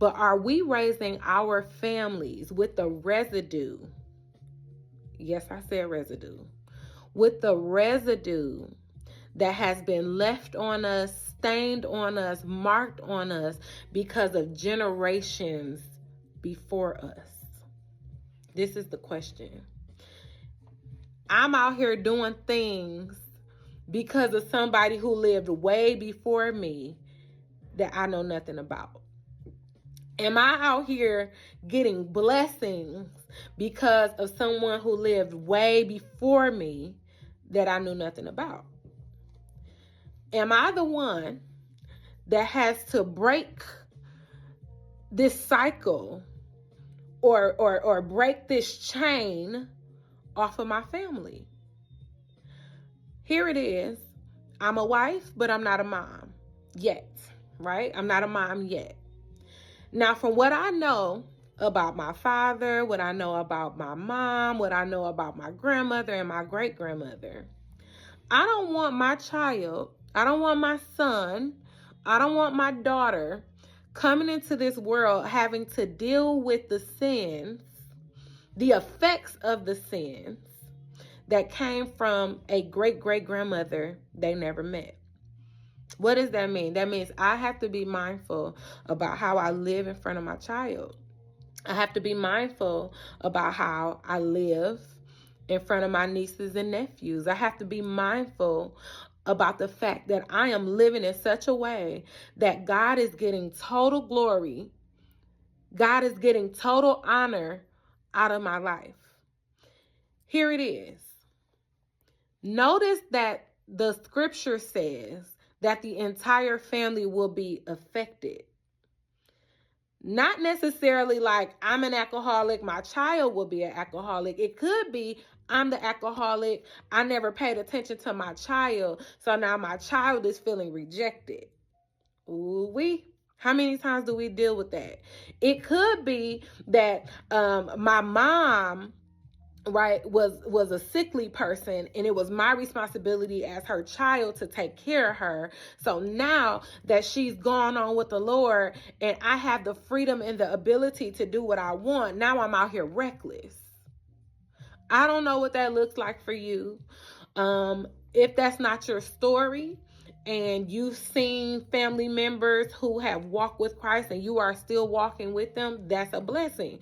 but are we raising our families with the residue? Yes, I said residue. With the residue that has been left on us, stained on us, marked on us because of generations before us? This is the question. I'm out here doing things because of somebody who lived way before me that I know nothing about. Am I out here getting blessings because of someone who lived way before me that I knew nothing about? Am I the one that has to break this cycle or break this chain off of my family? Here it is. I'm a wife, but I'm not a mom yet, right? I'm not a mom yet. Now, from what I know about my father, what I know about my mom, what I know about my grandmother and my great-grandmother, I don't want my child, I don't want my son, I don't want my daughter coming into this world having to deal with the sins, the effects of the sins that came from a great-great-grandmother they never met. What does that mean? That means I have to be mindful about how I live in front of my child. I have to be mindful about how I live in front of my nieces and nephews. I have to be mindful about the fact that I am living in such a way that God is getting total glory. God is getting total honor out of my life. Here it is. Notice that the scripture says that the entire family will be affected. Not necessarily like I'm an alcoholic, my child will be an alcoholic. It could be I'm the alcoholic, I never paid attention to my child, so now my child is feeling rejected. Ooh-wee. How many times do we deal with that? It could be that my mom, right, was a sickly person, and it was my responsibility as her child to take care of her. So now that she's gone on with the Lord and I have the freedom and the ability to do what I want, now I'm out here reckless. I don't know what that looks like for you. If that's not your story, and you've seen family members who have walked with Christ and you are still walking with them, that's a blessing.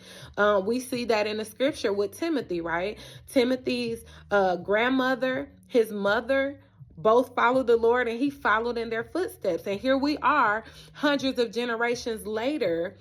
We see that in the scripture with Timothy, right? Timothy's grandmother, his mother, both followed the Lord, and he followed in their footsteps. And here we are hundreds of generations later